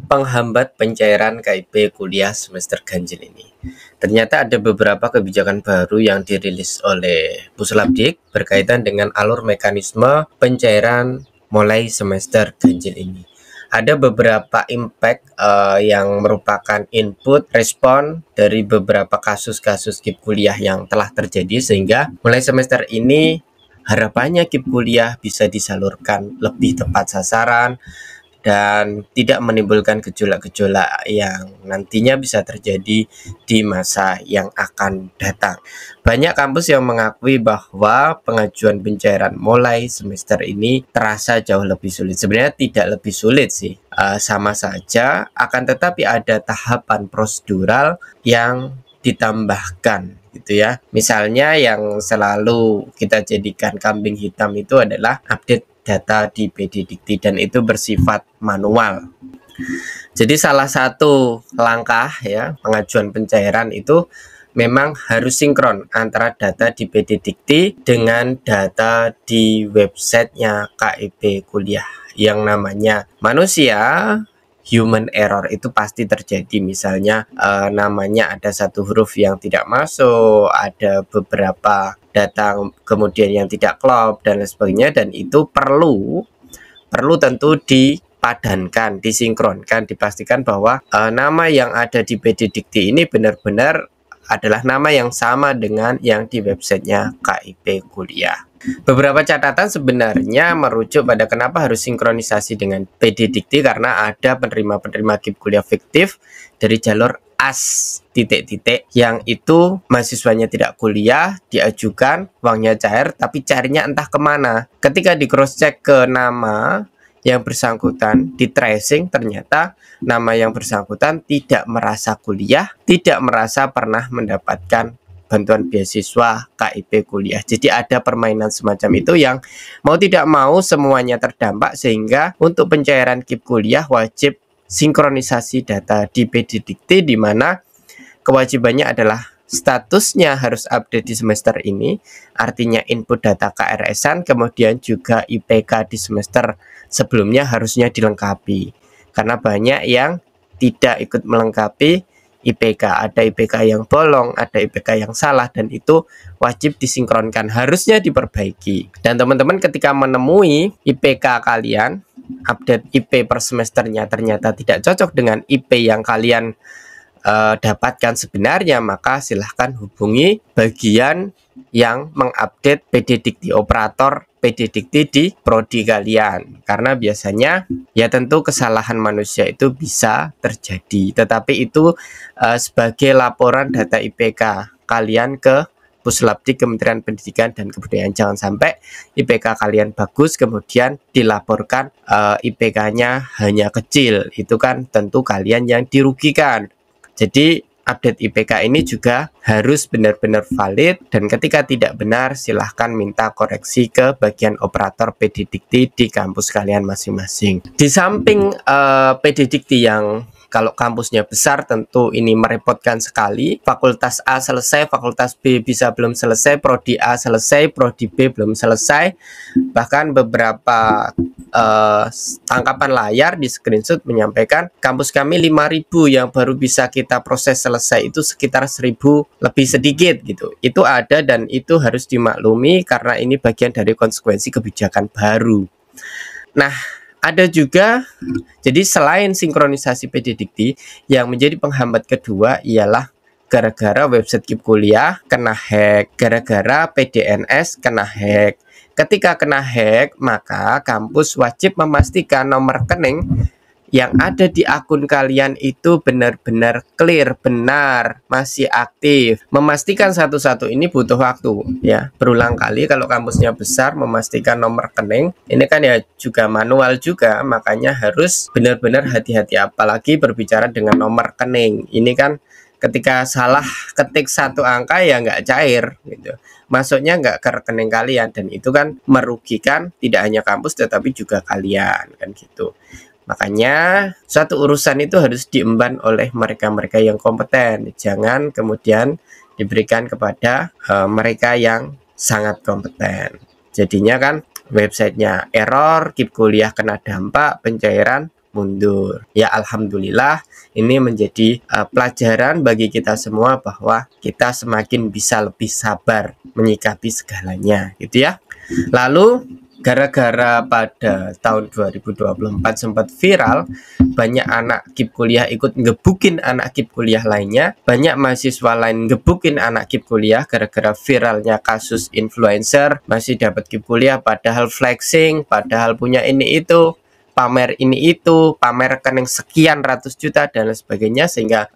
penghambat pencairan KIP kuliah semester ganjil ini. Ternyata ada beberapa kebijakan baru yang dirilis oleh Puslapdik berkaitan dengan alur mekanisme pencairan mulai semester ganjil ini. Ada beberapa impact yang merupakan input respon dari beberapa kasus-kasus KIP kuliah yang telah terjadi, sehingga mulai semester ini harapannya KIP kuliah bisa disalurkan lebih tepat sasaran dan tidak menimbulkan gejolak-gejolak yang nantinya bisa terjadi di masa yang akan datang. Banyak kampus yang mengakui bahwa pengajuan pencairan mulai semester ini terasa jauh lebih sulit. Sebenarnya tidak lebih sulit sih, sama saja, akan tetapi ada tahapan prosedural yang ditambahkan gitu ya. Misalnya yang selalu kita jadikan kambing hitam itu adalah update data di PD Dikti, dan itu bersifat manual. Jadi salah satu langkah ya pengajuan pencairan itu memang harus sinkron antara data di PD Dikti dengan data di websitenya KIP kuliah. Yang namanya manusia, human error itu pasti terjadi. Misalnya namanya ada satu huruf yang tidak masuk, ada beberapa data kemudian yang tidak klop dan lain sebagainya, dan itu perlu tentu dipadankan, disinkronkan, dipastikan bahwa nama yang ada di PD Dikti ini benar-benar adalah nama yang sama dengan yang di websitenya KIP kuliah. Beberapa catatan sebenarnya merujuk pada kenapa harus sinkronisasi dengan PD Dikti, karena ada penerima-penerima KIP kuliah fiktif dari jalur AS titik-titik yang itu mahasiswanya tidak kuliah, diajukan, uangnya cair, tapi carinya entah kemana. Ketika di cross check ke nama yang bersangkutan, di tracing, ternyata nama yang bersangkutan tidak merasa kuliah, tidak merasa pernah mendapatkan bantuan beasiswa KIP kuliah. Jadi ada permainan semacam itu yang mau tidak mau semuanya terdampak, sehingga untuk pencairan KIP kuliah wajib sinkronisasi data di PD Dikti, di mana kewajibannya adalah statusnya harus update di semester ini, artinya input data KRS-an, kemudian juga IPK di semester sebelumnya harusnya dilengkapi, karena banyak yang tidak ikut melengkapi IPK, ada IPK yang bolong, ada IPK yang salah, dan itu wajib disinkronkan, harusnya diperbaiki. Dan teman-teman ketika menemui IPK kalian, update IP per semesternya ternyata tidak cocok dengan IP yang kalian dapatkan sebenarnya, maka silahkan hubungi bagian yang mengupdate PD Dikti, operator PD Dikti di prodi kalian, karena biasanya ya tentu kesalahan manusia itu bisa terjadi, tetapi itu sebagai laporan data IPK kalian ke Puslapdik, Kementerian Pendidikan dan Kebudayaan. Jangan sampai IPK kalian bagus kemudian dilaporkan IPK-nya hanya kecil, itu kan tentu kalian yang dirugikan. Jadi update IPK ini juga harus benar-benar valid, dan ketika tidak benar silahkan minta koreksi ke bagian operator PD Dikti di kampus kalian masing-masing. Di samping PD Dikti yang kalau kampusnya besar tentu ini merepotkan sekali, fakultas A selesai, fakultas B bisa belum selesai, prodi A selesai, prodi B belum selesai, bahkan beberapa tangkapan layar di screenshot menyampaikan kampus kami 5.000 yang baru bisa kita proses selesai itu sekitar 1.000 lebih sedikit gitu. Itu ada, dan itu harus dimaklumi karena ini bagian dari konsekuensi kebijakan baru. Nah, ada juga, jadi selain sinkronisasi PD Dikti, yang menjadi penghambat kedua ialah gara-gara website KIP kuliah kena hack, gara-gara PDNS kena hack. Ketika kena hack, maka kampus wajib memastikan nomor rekening yang ada di akun kalian itu benar-benar clear, benar, masih aktif. Memastikan satu-satu ini butuh waktu ya, berulang kali. Kalau kampusnya besar, memastikan nomor rekening ini kan ya juga manual juga, makanya harus benar-benar hati-hati, apalagi berbicara dengan nomor rekening. Ini kan ketika salah ketik satu angka ya nggak cair gitu, masuknya nggak ke rekening kalian, dan itu kan merugikan tidak hanya kampus tetapi juga kalian kan gitu. Makanya suatu urusan itu harus diemban oleh mereka-mereka yang kompeten, jangan kemudian diberikan kepada mereka yang sangat kompeten. Jadinya kan websitenya error, KIP kuliah kena dampak, pencairan mundur. Ya alhamdulillah ini menjadi pelajaran bagi kita semua bahwa kita semakin bisa lebih sabar menyikapi segalanya gitu ya. Lalu gara-gara pada tahun 2024 sempat viral, banyak anak KIP kuliah ikut ngebukin anak KIP kuliah lainnya, banyak mahasiswa lain ngebukin anak KIP kuliah gara-gara viralnya kasus influencer masih dapat KIP kuliah padahal flexing, padahal punya ini itu, pamer ini itu, pamer rekening sekian ratus juta dan lain sebagainya, sehingga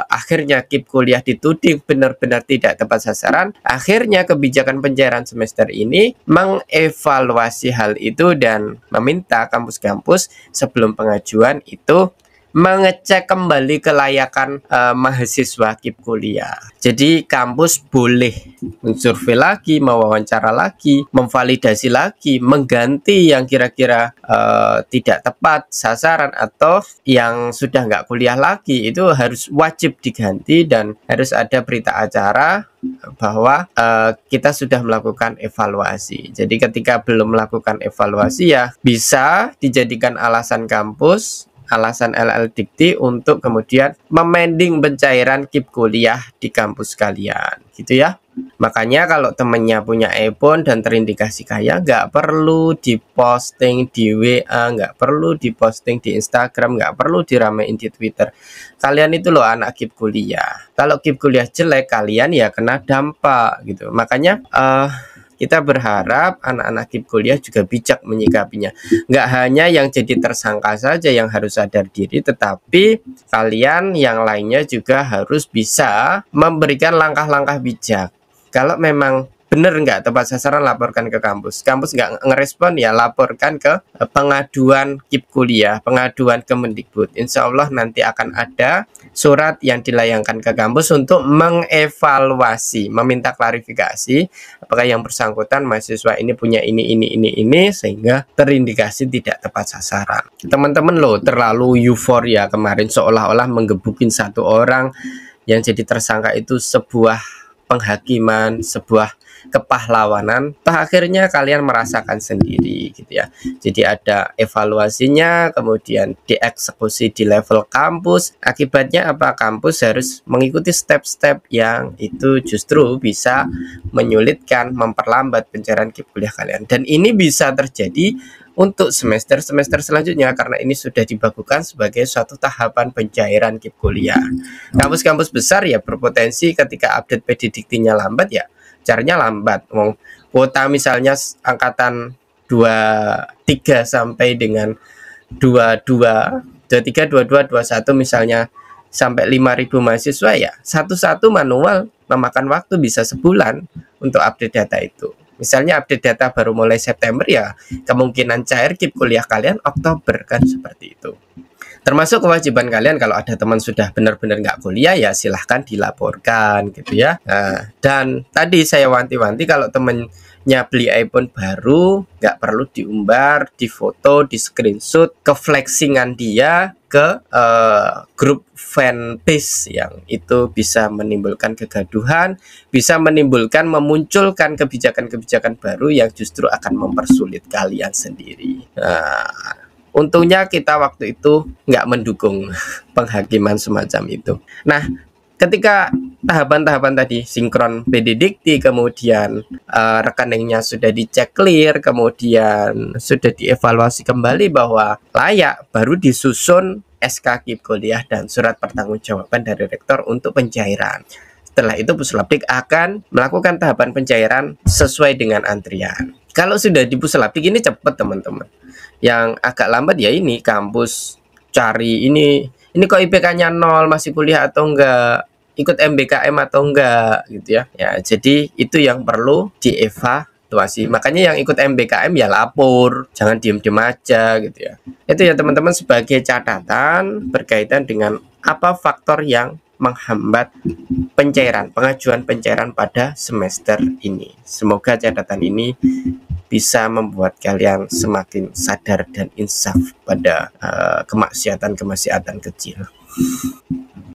akhirnya KIP kuliah dituding benar-benar tidak tepat sasaran. Akhirnya kebijakan pencairan semester ini mengevaluasi hal itu dan meminta kampus-kampus sebelum pengajuan itu mengecek kembali kelayakan mahasiswa KIP kuliah. Jadi kampus boleh mensurvei lagi, mewawancara lagi, memvalidasi lagi, mengganti yang kira-kira tidak tepat sasaran atau yang sudah nggak kuliah lagi, itu harus wajib diganti dan harus ada berita acara bahwa kita sudah melakukan evaluasi. Jadi ketika belum melakukan evaluasi ya bisa dijadikan alasan kampus, alasan LL Dikti untuk kemudian memending pencairan KIP kuliah di kampus kalian gitu ya. Makanya kalau temennya punya iPhone dan terindikasi kaya, nggak perlu diposting di WA, nggak perlu diposting di Instagram, nggak perlu diramein di Twitter. Kalian itu loh anak KIP kuliah. Kalau KIP kuliah jelek, kalian ya kena dampak gitu. Makanya kita berharap anak-anak KIP kuliah juga bijak menyikapinya. Nggak hanya yang jadi tersangka saja yang harus sadar diri, tetapi kalian yang lainnya juga harus bisa memberikan langkah-langkah bijak. Kalau memang benar nggak tepat sasaran, laporkan ke kampus. Kampus nggak ngerespon ya laporkan ke pengaduan KIP kuliah, pengaduan ke Mendikbud. Insya Allah nanti akan ada surat yang dilayangkan ke kampus untuk mengevaluasi, meminta klarifikasi apakah yang bersangkutan mahasiswa ini punya ini sehingga terindikasi tidak tepat sasaran. Teman-teman loh terlalu euforia kemarin seolah-olah menggebukin satu orang yang jadi tersangka itu sebuah penghakiman, sebuah kepahlawanan. Akhirnya kalian merasakan sendiri gitu ya. Jadi ada evaluasinya, kemudian dieksekusi di level kampus. Akibatnya apa? Kampus harus mengikuti step-step yang itu justru bisa menyulitkan, memperlambat pencairan KIP kuliah kalian. Dan ini bisa terjadi untuk semester-semester selanjutnya karena ini sudah dibakukan sebagai suatu tahapan pencairan KIP kuliah. Kampus-kampus besar ya berpotensi ketika update PD Diktinya lambat ya caranya lambat. Kuota misalnya angkatan 23 sampai dengan 22, 23, 22, 21 misalnya sampai 5.000 mahasiswa ya satu-satu manual memakan waktu bisa sebulan untuk update data itu. Misalnya update data baru mulai September ya kemungkinan cair KIP kuliah kalian Oktober kan seperti itu. Termasuk kewajiban kalian kalau ada teman sudah benar-benar nggak kuliah ya silahkan dilaporkan gitu ya. Nah, dan tadi saya wanti-wanti kalau temennya beli iPhone baru nggak perlu diumbar, difoto, di screenshot, ke flexingan dia ke grup fanpage yang itu bisa menimbulkan kegaduhan, bisa menimbulkan memunculkan kebijakan-kebijakan baru yang justru akan mempersulit kalian sendiri. Nah, untungnya kita waktu itu nggak mendukung penghakiman semacam itu. Nah, ketika tahapan-tahapan tadi sinkron PD Dikti, kemudian rekeningnya sudah dicek clear, kemudian sudah dievaluasi kembali bahwa layak, baru disusun SK KIP kuliah dan surat pertanggungjawaban dari rektor untuk pencairan. Setelah itu Puslapdik akan melakukan tahapan pencairan sesuai dengan antrian. Kalau sudah di Puslapdik ini cepat teman-teman. Yang agak lambat ya ini kampus cari ini kok IPK-nya 0 masih kuliah atau enggak, ikut MBKM atau enggak gitu ya. Ya, jadi itu yang perlu dievaluasi. Makanya yang ikut MBKM ya lapor, jangan diem-diem aja gitu ya. Itu ya teman-teman sebagai catatan berkaitan dengan apa faktor yang menghambat pengajuan pencairan pada semester ini. Semoga catatan ini bisa membuat kalian semakin sadar dan insaf pada kemaksiatan kecil.